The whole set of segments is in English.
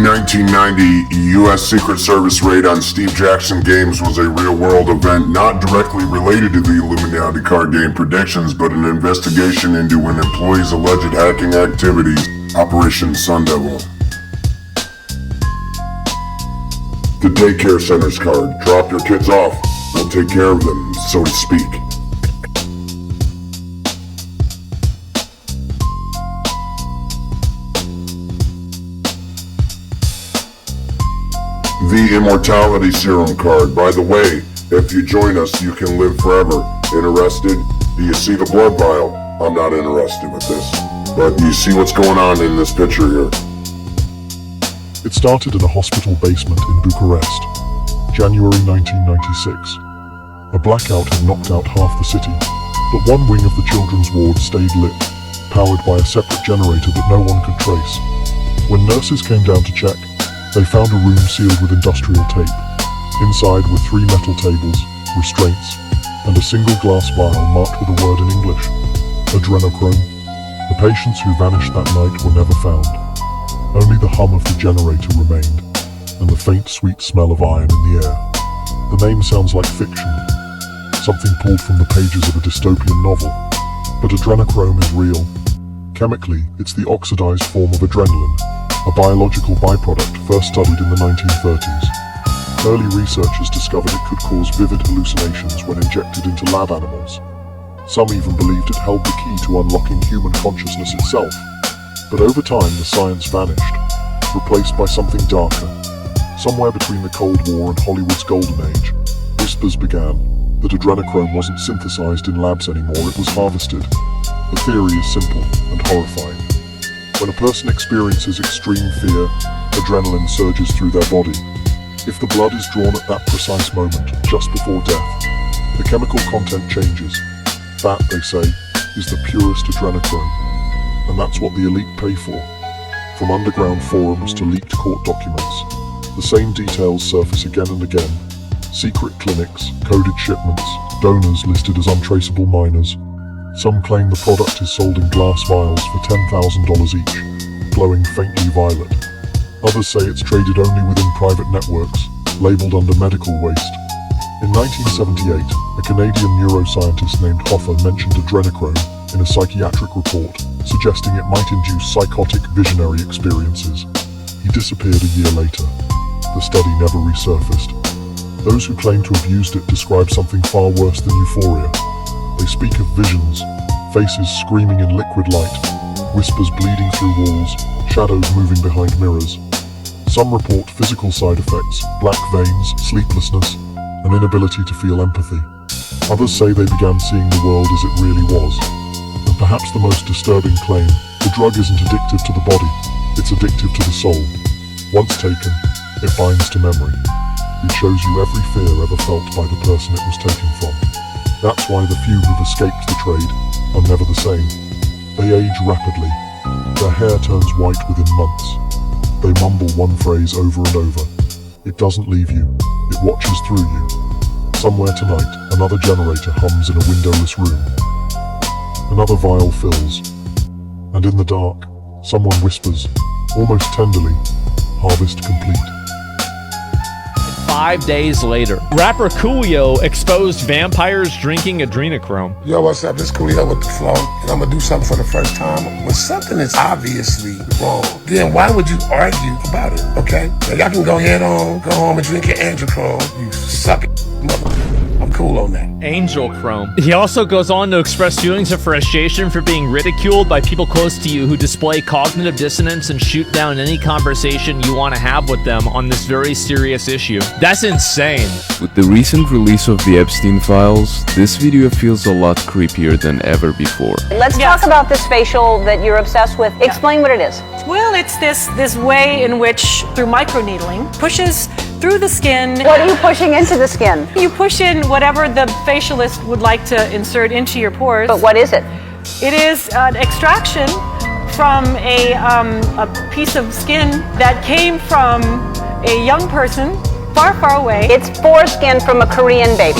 1990 U.S. Secret Service raid on Steve Jackson Games was a real-world event not directly related to the Illuminati card game predictions, but an investigation into an employee's alleged hacking activities, Operation Sun Devil. The daycare center's card. Drop your kids off. We'll take care of them, so to speak. The Immortality Serum card. By the way, if you join us, you can live forever. Interested? Do you see the blood vial? I'm not interested with this. But you see what's going on in this picture here. It started in a hospital basement in Bucharest, January 1996. A blackout had knocked out half the city, but one wing of the children's ward stayed lit, powered by a separate generator that no one could trace. When nurses came down to check, they found a room sealed with industrial tape. Inside were 3 metal tables, restraints, and a single glass vial marked with a word in English, adrenochrome. The patients who vanished that night were never found. Only the hum of the generator remained, and the faint sweet smell of iron in the air. The name sounds like fiction, something pulled from the pages of a dystopian novel. But adrenochrome is real. Chemically, it's the oxidized form of adrenaline, a biological byproduct first studied in the 1930s. Early researchers discovered it could cause vivid hallucinations when injected into lab animals. Some even believed it held the key to unlocking human consciousness itself. But over time, the science vanished, replaced by something darker. Somewhere between the Cold War and Hollywood's golden age, whispers began that adrenochrome wasn't synthesized in labs anymore, it was harvested. The theory is simple and horrifying. When a person experiences extreme fear, adrenaline surges through their body. If the blood is drawn at that precise moment, just before death, the chemical content changes. That, they say, is the purest adrenochrome. And that's what the elite pay for. From underground forums to leaked court documents, the same details surface again and again. Secret clinics, coded shipments, donors listed as untraceable minors. Some claim the product is sold in glass vials for $10,000 each, glowing faintly violet. Others say it's traded only within private networks, labeled under medical waste. In 1978, a Canadian neuroscientist named Hoffa mentioned adrenochrome in a psychiatric report, suggesting it might induce psychotic visionary experiences. He disappeared a year later. The study never resurfaced. Those who claim to have used it describe something far worse than euphoria. They speak of visions, faces screaming in liquid light, whispers bleeding through walls, shadows moving behind mirrors. Some report physical side effects, black veins, sleeplessness, an inability to feel empathy. Others say they began seeing the world as it really was. And perhaps the most disturbing claim, the drug isn't addictive to the body, it's addictive to the soul. Once taken, it binds to memory. It shows you every fear ever felt by the person it was taken from. That's why the few who've escaped the trade are never the same. They age rapidly. Their hair turns white within months. They mumble one phrase over and over. It doesn't leave you. It watches through you. Somewhere tonight, another generator hums in a windowless room. Another vial fills. And in the dark, someone whispers, almost tenderly, "Harvest complete." 5 days later, rapper Coolio exposed vampires drinking adrenochrome. Yo, what's up? This Coolio with the flow, and I'm gonna do something for the first time. When something is obviously wrong, then why would you argue about it, okay? Now, y'all can go home and drink your adrenochrome. You suck it, motherfucker. I'm cool on that. Angel Chrome. He also goes on to express feelings of frustration for being ridiculed by people close to you who display cognitive dissonance and shoot down any conversation you want to have with them on this very serious issue. That's insane. With the recent release of the Epstein files, this video feels a lot creepier than ever before. Let's talk about this facial that you're obsessed with. Explain what it is. Well, it's this way in which, through microneedling, pushes through the skin. What are you pushing into the skin? You push in whatever the facialist would like to insert into your pores. But what is it? It is an extraction from a piece of skin that came from a young person far, far away. It's foreskin from a Korean baby.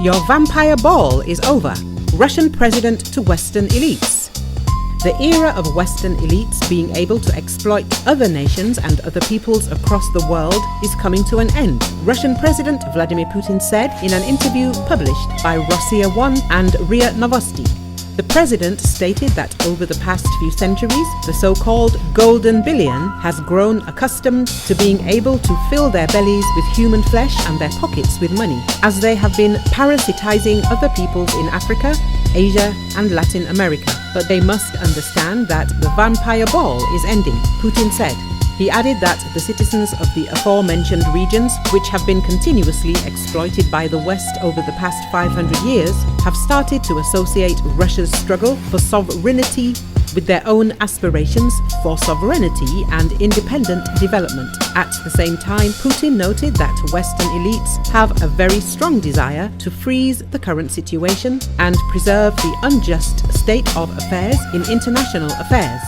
Your vampire ball is over. Russian president to Western elites. The era of Western elites being able to exploit other nations and other peoples across the world is coming to an end, Russian President Vladimir Putin said in an interview published by Rossiya 1 and RIA Novosti. The president stated that over the past few centuries, the so-called golden billion has grown accustomed to being able to fill their bellies with human flesh and their pockets with money, as they have been parasitizing other peoples in Africa, Asia and Latin America. But they must understand that the vampire ball is ending, Putin said. He added that the citizens of the aforementioned regions, which have been continuously exploited by the West over the past 500 years, have started to associate Russia's struggle for sovereignty with their own aspirations for sovereignty and independent development. At the same time, Putin noted that Western elites have a very strong desire to freeze the current situation and preserve the unjust state of affairs in international affairs.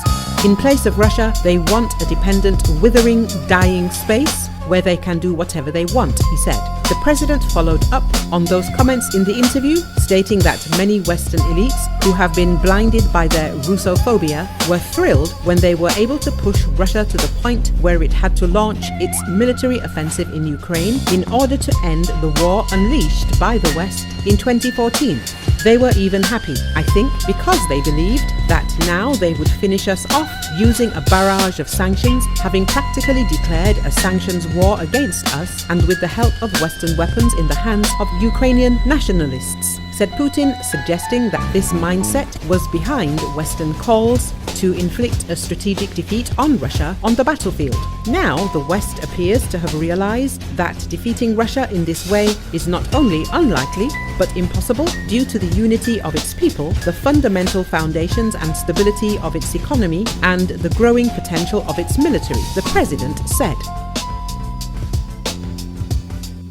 In place of Russia, they want a dependent, withering, dying space where they can do whatever they want, he said. The president followed up on those comments in the interview, stating that many Western elites who have been blinded by their Russophobia were thrilled when they were able to push Russia to the point where it had to launch its military offensive in Ukraine in order to end the war unleashed by the West in 2014. They were even happy, I think, because they believed that now they would finish us off using a barrage of sanctions, having practically declared a sanctions war against us and with the help of Western weapons in the hands of Ukrainian nationalists, said Putin, suggesting that this mindset was behind Western calls to inflict a strategic defeat on Russia on the battlefield. Now, the West appears to have realized that defeating Russia in this way is not only unlikely, but impossible due to the unity of its people, the fundamental foundations and stability of its economy, and the growing potential of its military, the president said.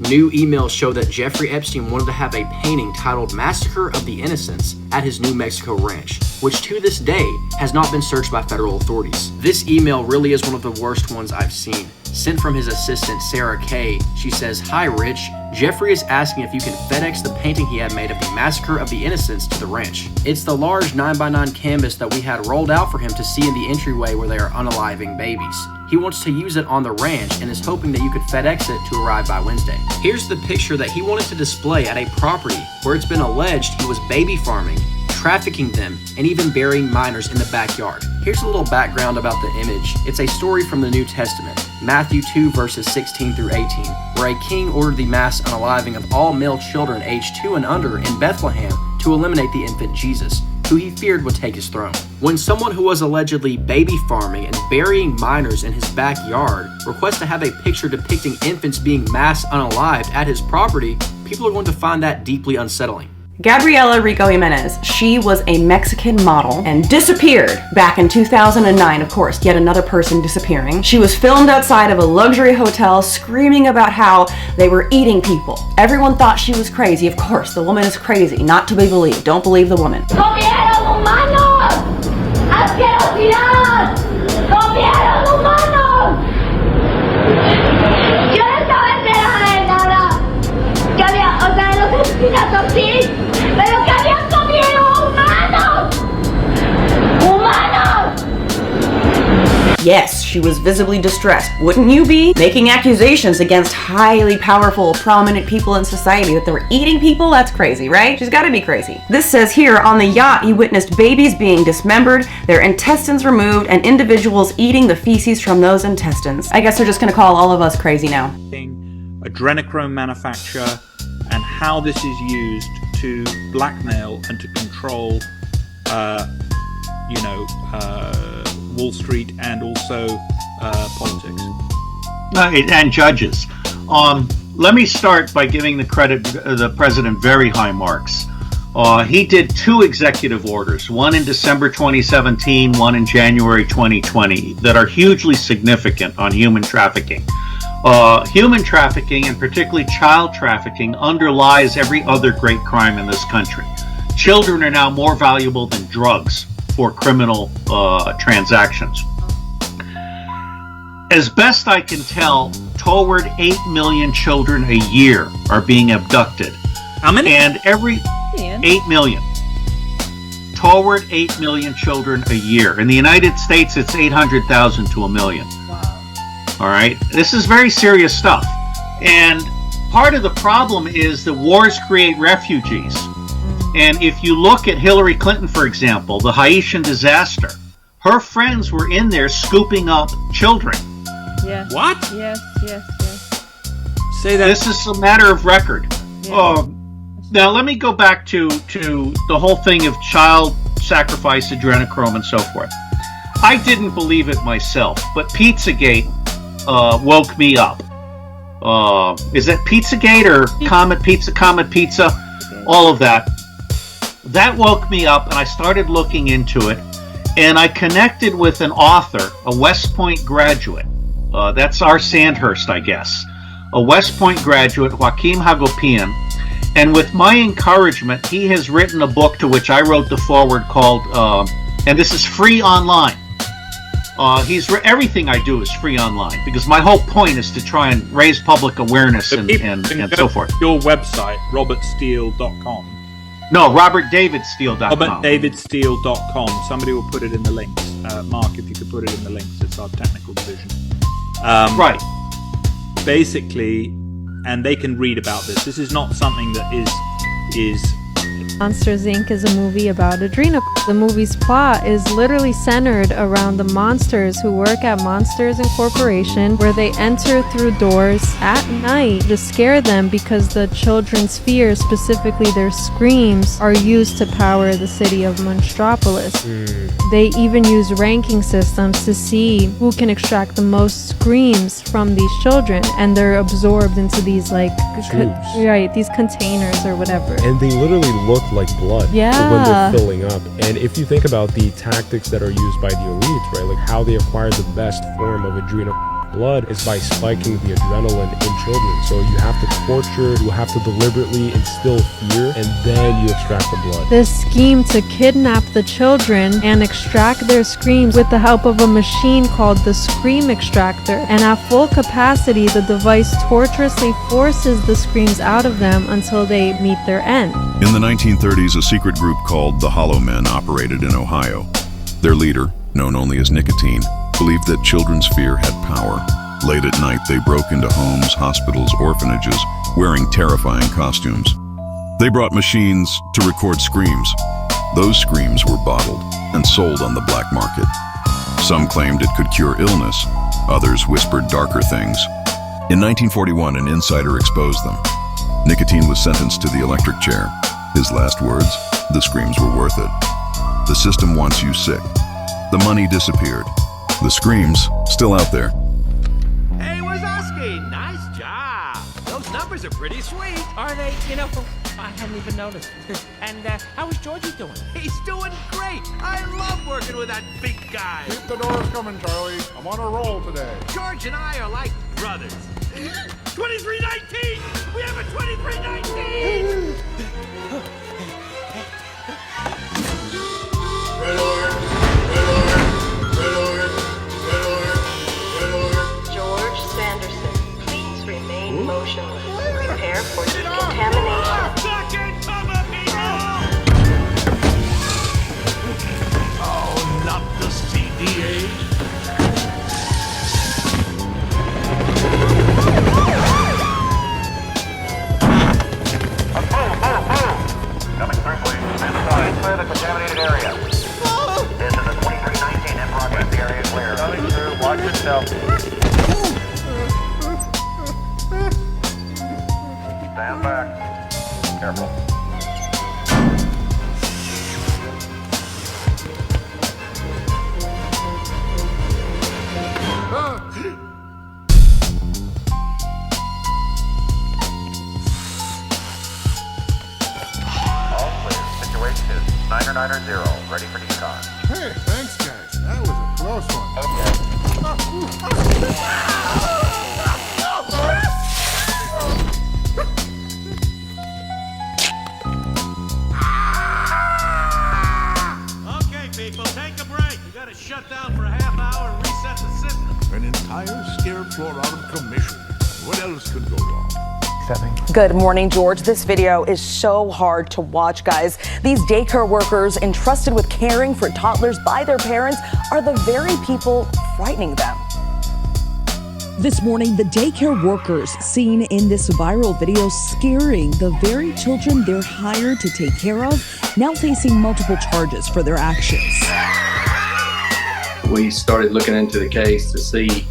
New emails show that Jeffrey Epstein wanted to have a painting titled Massacre of the Innocents at his New Mexico ranch, which to this day has not been searched by federal authorities. This email really is one of the worst ones I've seen. Sent from his assistant, Sarah Kay, she says, "Hi Rich, Jeffrey is asking if you can FedEx the painting he had made of the Massacre of the Innocents to the ranch. It's the large 9x9 canvas that we had rolled out for him to see in the entryway where they are unaliving babies. He wants to use it on the ranch and is hoping that you could FedEx it to arrive by Wednesday. Here's the picture that he wanted to display at a property where it's been alleged he was baby farming, trafficking them, and even burying minors in the backyard. Here's a little background about the image. It's a story from the New Testament, Matthew 2 verses 16 through 18, where a king ordered the mass unaliving of all male children aged 2 and under in Bethlehem to eliminate the infant Jesus, who he feared would take his throne. When someone who was allegedly baby farming and burying minors in his backyard requests to have a picture depicting infants being mass unalived at his property, people are going to find that deeply unsettling. Gabriela Rico Jimenez, she was a Mexican model and disappeared back in 2009, of course, yet another person disappearing. She was filmed outside of a luxury hotel screaming about how they were eating people. Everyone thought she was crazy. Of course, the woman is crazy, not to be believed. Don't believe the woman. ¡Comieron humanos! ¡Asquerosidad! ¡Comieron humanos! Yo no estaba enterada de nada. Que había, o sea, de los asesinatos sí, pero que habían comido humanos. ¡Humanos! Yes, she was visibly distressed. Wouldn't you be? Making accusations against highly powerful, prominent people in society that they were eating people? That's crazy, right? She's gotta be crazy. This says here, on the yacht, he witnessed babies being dismembered, their intestines removed, and individuals eating the feces from those intestines. I guess they're just gonna call all of us crazy now. Adrenochrome manufacture, and how this is used to blackmail and to control, Wall Street and also politics. And judges. Let me start by giving the president very high marks. He did 2 executive orders, one in December 2017, one in January 2020, that are hugely significant on human trafficking. Human trafficking, and particularly child trafficking, underlies every other great crime in this country. Children are now more valuable than drugs for criminal transactions. As best I can tell, toward 8 million children a year are being abducted. How many? And every 8 million. toward 8 million children a year. In the United States, it's 800,000 to 1 million. All right, this is very serious stuff. And part of the problem is that wars create refugees. And if you look at Hillary Clinton, for example, the Haitian disaster, her friends were in there scooping up children. Yes. What? Yes. Say that. This is a matter of record. Now, let me go back to the whole thing of child sacrifice, adrenochrome, and so forth. I didn't believe it myself, but Pizzagate woke me up. Is it Pizzagate or Comet Pizza? All of that. That woke me up, and I started looking into it, and I connected with an author, a West Point graduate. That's our Sandhurst, I guess. A West Point graduate, Joaquim Hagopian. And with my encouragement, he has written a book to which I wrote the foreword called, and this is free online. Everything I do is free online because my whole point is to try and raise public awareness and so forth. Your website, robertsteele.com. No, robertdavidsteele.com. robertdavidsteele.com. Somebody will put it in the links. Mark, if you could put it in the links, it's our technical division. Right. Basically, and they can read about this. This is not something that is Monsters Inc. is a movie about adrenochrome. The movie's plot is literally centered around the monsters who work at Monsters Incorporation, where they enter through doors at night to scare them because the children's fears, specifically their screams, are used to power the city of Monstropolis. They even use ranking systems to see who can extract the most screams from these children, and they're absorbed into these these containers or whatever. And they literally look like blood when they're filling up. And if you think about the tactics that are used by the elites, right, like how they acquire the best form of adrenal blood is by spiking the adrenaline in children. So you have to torture, you have to deliberately instill fear, and then you extract the blood. This scheme to kidnap the children and extract their screams with the help of a machine called the Scream Extractor. And at full capacity, the device torturously forces the screams out of them until they meet their end. In the 1930s, a secret group called the Hollow Men operated in Ohio. Their leader, known only as Nicotine, believed that children's fear had power. Late at night, they broke into homes, hospitals, orphanages, wearing terrifying costumes. They brought machines to record screams. Those screams were bottled and sold on the black market. Some claimed it could cure illness. Others whispered darker things. In 1941, an insider exposed them. Nicotine was sentenced to the electric chair. His last words, "The screams were worth it." The system wants you sick. The money disappeared. The screams, still out there. Hey, Wazowski, nice job. Those numbers are pretty sweet. Are they? You know, I hadn't even noticed. And how is Georgie doing? He's doing great. I love working with that big guy. Keep the doors coming, Charlie. I'm on a roll today. George and I are like brothers. 2319! We have a 2319! George Sanderson, please remain motionless. Prepare for decontamination. Oh, not the CD8. Coming through, please. Stand aside. Clear the contaminated area. This is a 2319 in progress. The area is clear. Coming through. Watch yourself. Stand back. Careful. All clear. Situation is 990. Ready for decon. Hey, thanks, guys. That was a close one. Okay, people, take a break. You gotta shut down for a half hour and reset the system. An entire scared floor out of commission. What else could go wrong? setting. Good morning, George. This video is so hard to watch, guys. These daycare workers entrusted with caring for toddlers by their parents are the very people frightening them. This morning, the daycare workers seen in this viral video scaring the very children they're hired to take care of, now facing multiple charges for their actions. We started looking into the case to see,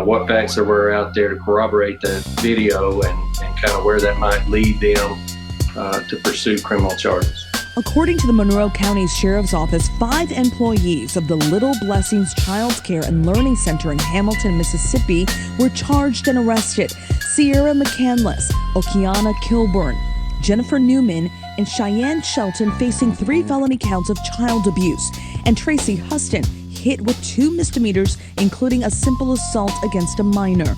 what facts there were out there to corroborate the video and kind of where that might lead them to pursue criminal charges. According to the Monroe County Sheriff's Office, 5 employees of the Little Blessings Child Care and Learning Center in Hamilton, Mississippi, were charged and arrested. Sierra McCandless, Okiana Kilburn, Jennifer Newman, and Cheyenne Shelton facing 3 felony counts of child abuse, and Tracy Huston hit with 2 misdemeanors, including a simple assault against a minor.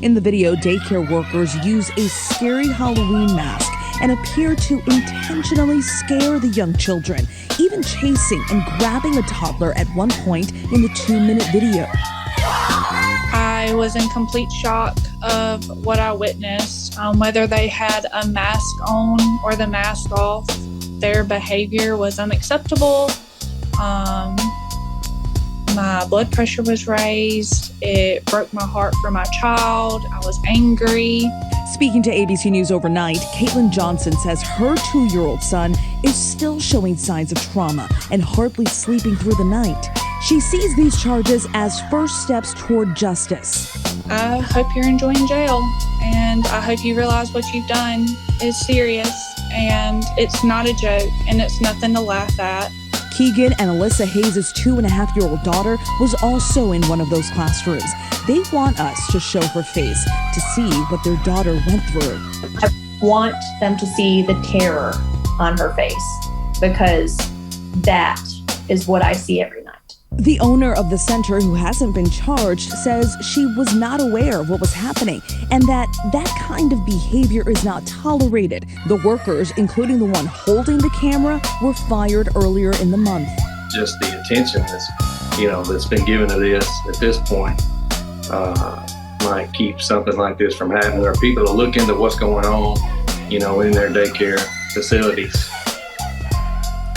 In the video, daycare workers use a scary Halloween mask and appear to intentionally scare the young children, even chasing and grabbing a toddler at one point in the 2-minute video. I was in complete shock of what I witnessed. Whether they had a mask on or the mask off, their behavior was unacceptable. My blood pressure was raised. It broke my heart for my child. I was angry. Speaking to ABC News overnight, Caitlin Johnson says her 2-year-old son is still showing signs of trauma and hardly sleeping through the night. She sees these charges as first steps toward justice. I hope you're enjoying jail, and I hope you realize what you've done is serious, and it's not a joke, and it's nothing to laugh at. Keegan and Alyssa Hayes' 2.5-year-old daughter was also in one of those classrooms. They want us to show her face to see what their daughter went through. I want them to see the terror on her face, because that is what I see every night. The owner of the center, who hasn't been charged, says she was not aware of what was happening and that kind of behavior is not tolerated. The workers, including the one holding the camera, were fired earlier in the month. Just the attention that's been given to this at this point might keep something like this from happening, or people to look into what's going on, in their daycare facilities.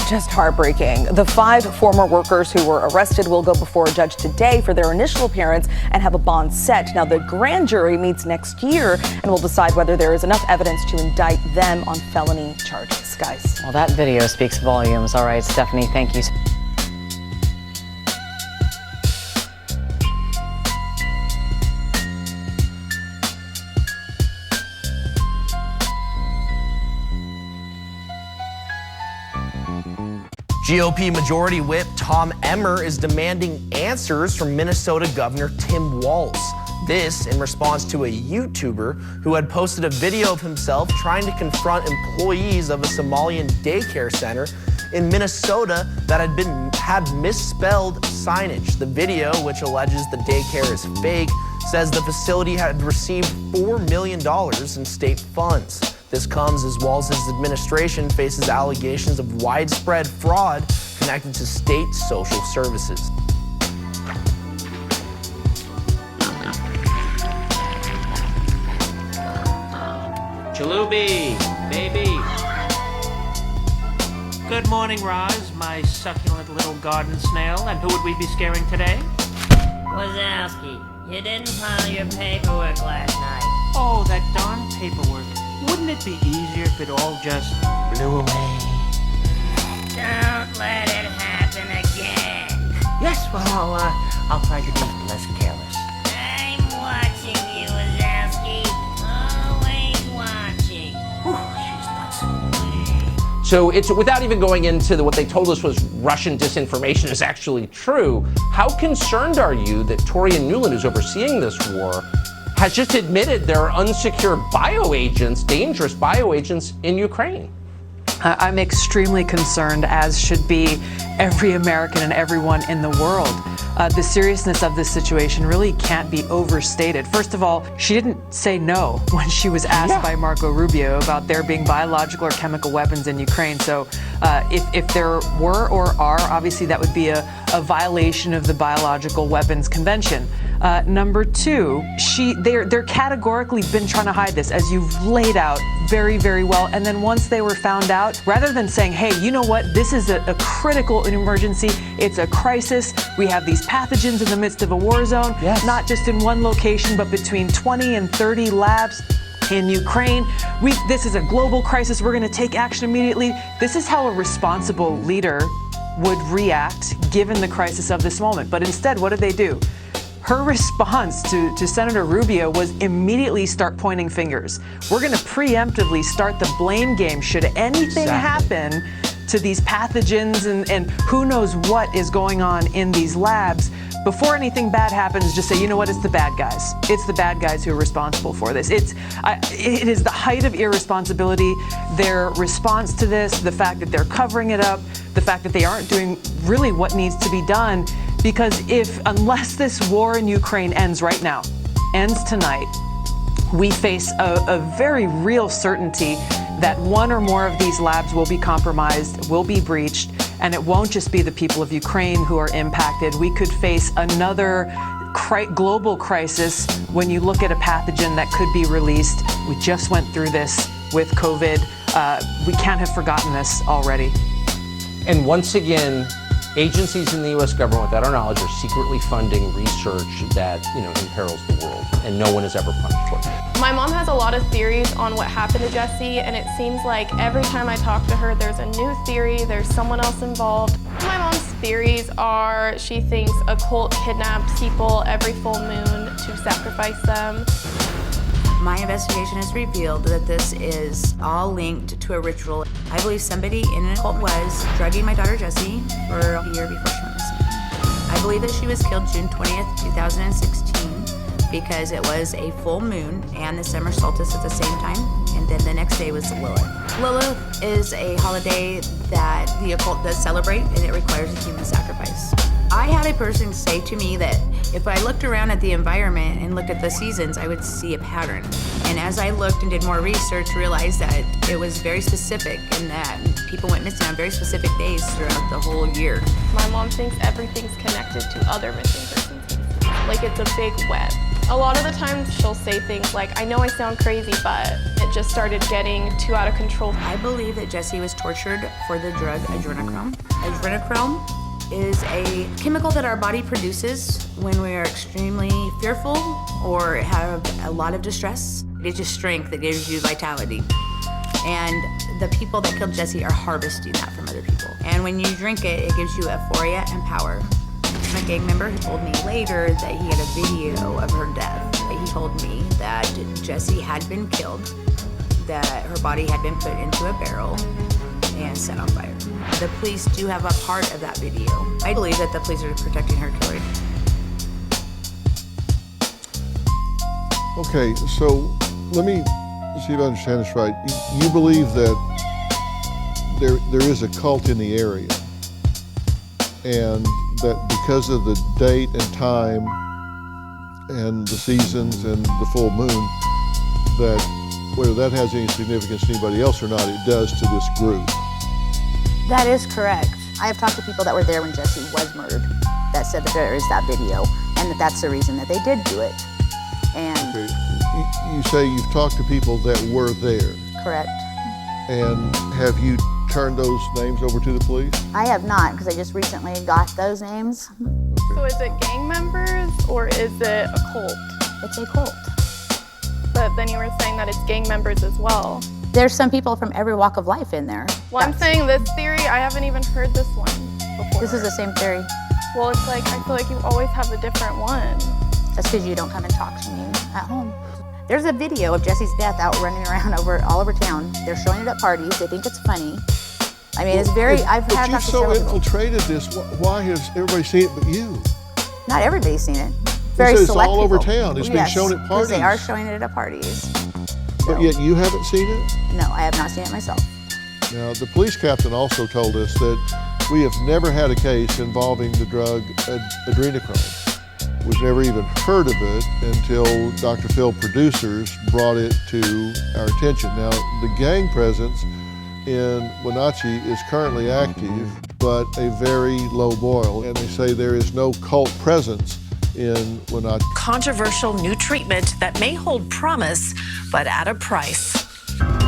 Just heartbreaking. The 5 former workers who were arrested will go before a judge today for their initial appearance and have a bond set. Now, the grand jury meets next year and will decide whether there is enough evidence to indict them on felony charges. Guys. Well, that video speaks volumes. All right, Stephanie, thank you. GOP Majority Whip Tom Emmer is demanding answers from Minnesota Governor Tim Walz. This in response to a YouTuber who had posted a video of himself trying to confront employees of a Somalian daycare center in Minnesota that had misspelled signage. The video, which alleges the daycare is fake, says the facility had received $4 million in state funds. This comes as Walz's administration faces allegations of widespread fraud connected to state social services. Chalubi, baby. Good morning, Roz, my succulent little garden snail. And who would we be scaring today? Wazowski, you didn't file your paperwork last night. Oh, that darn paperwork. Wouldn't it be easier if it all just blew away? Don't let it happen again. Yes, well, I'll try to be less careless. I'm watching you, Wazowski. Always watching. She's nuts. So it's without even going into what they told us was Russian disinformation is actually true. How concerned are you that Toria Nuland, who's overseeing this war, has just admitted there are unsecure bioagents, dangerous bioagents in Ukraine? I'm extremely concerned, as should be every American and everyone in the world. The seriousness of this situation really can't be overstated. First of all, she didn't say no when she was asked by Marco Rubio about there being biological or chemical weapons in Ukraine. So If there were or are, obviously that would be a violation of the Biological Weapons Convention. Number two, they're categorically been trying to hide this, as you've laid out very, very well. And then once they were found out, rather than saying, hey, you know what, this is a critical emergency, it's a crisis, we have these pathogens in the midst of a war zone, not just in one location, but between 20 and 30 labs in Ukraine. This is a global crisis, we're going to take action immediately. This is how a responsible leader would react given the crisis of this moment. But instead, what did they do? Her response to Senator Rubio was immediately start pointing fingers. We're going to preemptively start the blame game should anything happen to these pathogens and who knows what is going on in these labs. Before anything bad happens, just say, you know what, it's the bad guys. It's the bad guys who are responsible for this. It is the height of irresponsibility. Their response to this, the fact that they're covering it up, the fact that they aren't doing really what needs to be done. Because unless this war in Ukraine ends right now, ends tonight, we face a very real certainty that one or more of these labs will be compromised, will be breached, and it won't just be the people of Ukraine who are impacted. We could face another global crisis when you look at a pathogen that could be released. We just went through this with COVID. We can't have forgotten this already. And once again, agencies in the U.S. government, without our knowledge, are secretly funding research that, imperils the world, and no one is ever punished for it. My mom has a lot of theories on what happened to Jesse, and it seems like every time I talk to her, there's a new theory, there's someone else involved. My mom's theories are she thinks a cult kidnaps people every full moon to sacrifice them. My investigation has revealed that this is all linked to a ritual. I believe somebody in a cult was drugging my daughter Jessie for a year before she went missing. I believe that she was killed June 20th, 2016 because it was a full moon and the summer solstice at the same time, and then the next day was Lilith. Lilith is a holiday that the occult does celebrate, and it requires a human sacrifice. I had a person say to me that if I looked around at the environment and looked at the seasons, I would see a pattern. And as I looked and did more research, realized that it was very specific and that people went missing on very specific days throughout the whole year. My mom thinks everything's connected to other missing persons cases. Like it's a big web. A lot of the times she'll say things like, I know I sound crazy, but it just started getting too out of control. I believe that Jessie was tortured for the drug adrenochrome. Adrenochrome is a chemical that our body produces when we are extremely fearful or have a lot of distress. It gives you strength, it gives you vitality. And the people that killed Jessie are harvesting that from other people. And when you drink it, it gives you euphoria and power. A gang member who told me later that he had a video of her death. He told me that Jessie had been killed, that her body had been put into a barrel and set on fire. The police do have a part of that video. I believe that the police are protecting her killer. Okay, so let me see if I understand this right. You believe that there is a cult in the area, and that because of the date and time and the seasons and the full moon, that whether that has any significance to anybody else or not, it does to this group. That is correct. I have talked to people that were there when Jessie was murdered that said that there is that video and that that's the reason that they did do it. And okay. You say you've talked to people that were there. Correct. And have you turned those names over to the police? I have not, because I just recently got those names. Okay. So is it gang members or is it a cult? It's a cult. But then you were saying that it's gang members as well. There's some people from every walk of life in there. Well, I'm saying this theory, I haven't even heard this one before. This is the same theory. Well, it's like, I feel like you always have a different one. That's because you don't come and talk to me at home. There's a video of Jessie's death out running around all over town. They're showing it at parties. They think it's funny. I mean, it's very, I've had But you've so infiltrated this, why has everybody seen it but you? Not everybody's seen it. Very it's select all people. over town. It's being shown at parties. They are showing it at parties. But yet you haven't seen it? No, I have not seen it myself. Now, the police captain also told us that we have never had a case involving the drug adrenochrome. We've never even heard of it until Dr. Phil producers brought it to our attention. Now, the gang presence in Wenatchee is currently active, but a very low boil. And they say there is no cult presence in Wenatchee. Controversial new treatment that may hold promise, but at a price.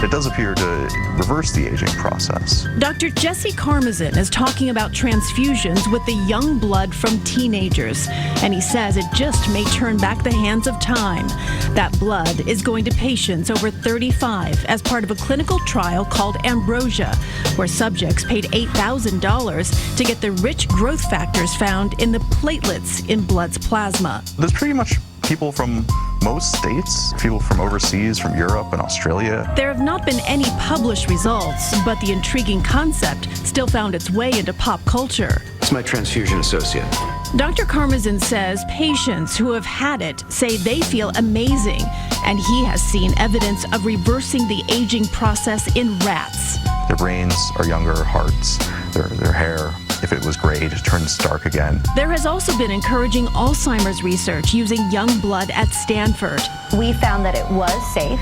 It does appear to reverse the aging process. Dr. Jesse Karmazin is talking about transfusions with the young blood from teenagers, and he says it just may turn back the hands of time. That blood is going to patients over 35 as part of a clinical trial called Ambrosia, where subjects paid $8,000 to get the rich growth factors found in the platelets in blood's plasma. There's pretty much people from most states, people from overseas, from Europe and Australia. There have not been any published results, but the intriguing concept still found its way into pop culture. It's my transfusion associate. Dr. Karmazin says patients who have had it say they feel amazing, and he has seen evidence of reversing the aging process in rats. Their brains are younger, hearts, their hair, if it was gray, just turns dark again. There has also been encouraging Alzheimer's research using young blood at Stanford. We found that it was safe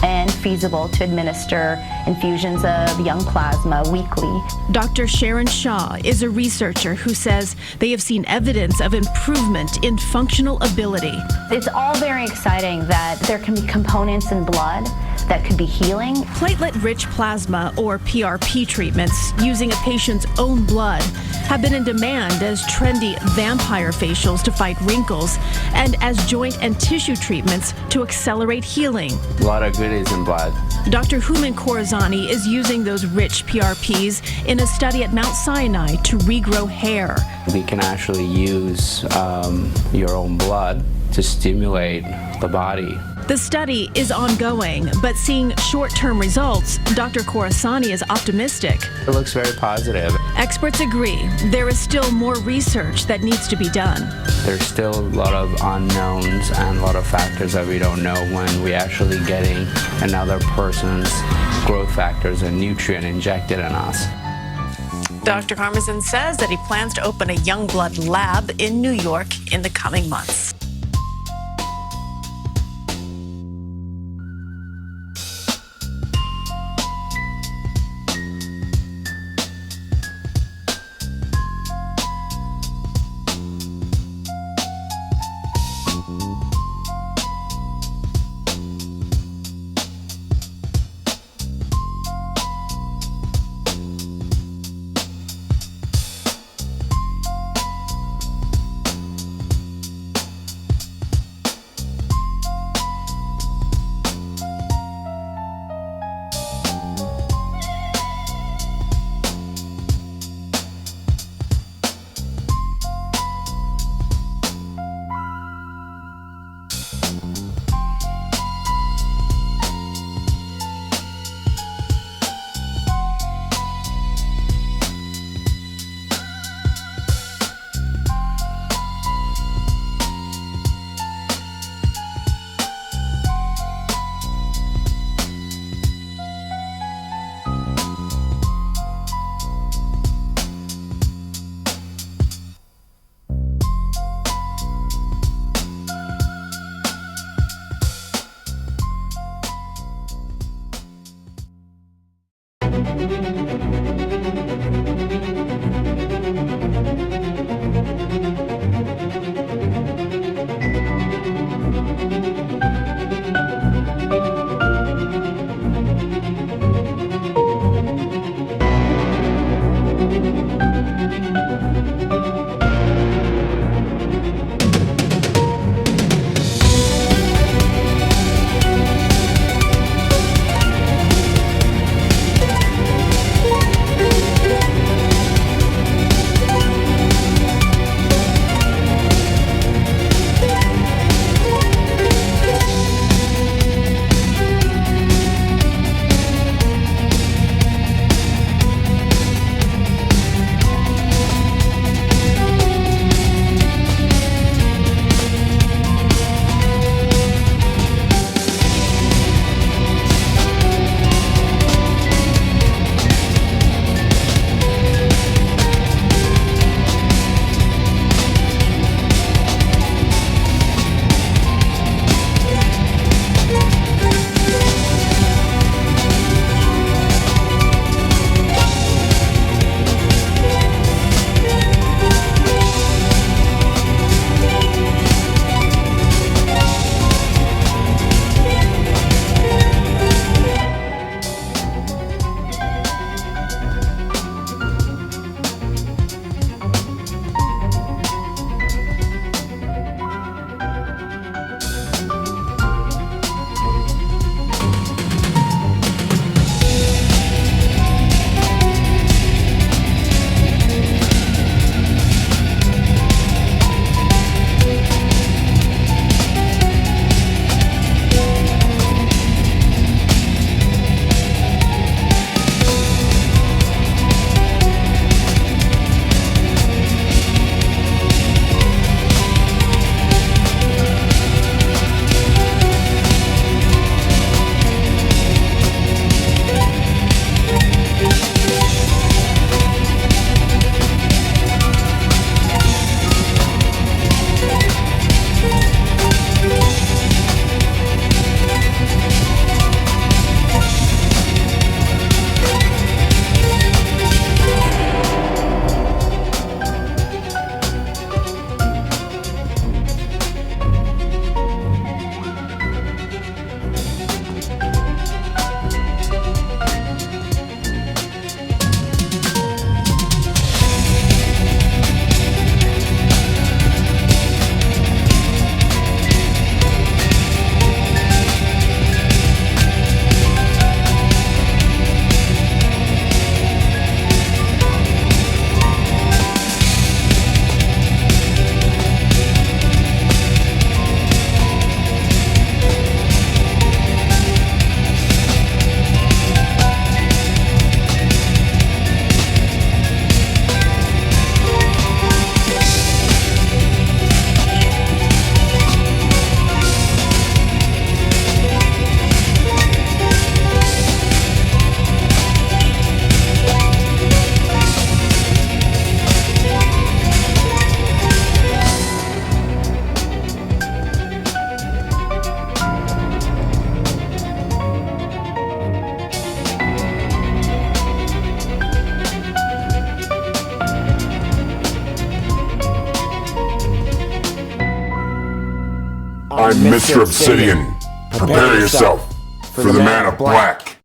and feasible to administer infusions of young plasma weekly. Dr. Sharon Shaw is a researcher who says they have seen evidence of improvement in functional ability. It's all very exciting that there can be components in blood that could be healing. Platelet-rich plasma, or PRP treatments, using a patient's own blood, have been in demand as trendy vampire facials to fight wrinkles and as joint and tissue treatments to accelerate healing. A lot of goodies in blood. Dr. Houman Khorazani is using those rich PRPs in a study at Mount Sinai to regrow hair. We can actually use your own blood to stimulate the body. The study is ongoing, but seeing short-term results, Dr. Khorazani is optimistic. It looks very positive. Experts agree there is still more research that needs to be done. There's still a lot of unknowns and a lot of factors that we don't know when we're actually getting another person's growth factors and nutrient injected in us. Dr. Karmazin says that he plans to open a young blood lab in New York in the coming months. I'm Mr. Obsidian. Prepare yourself for the Man of Black.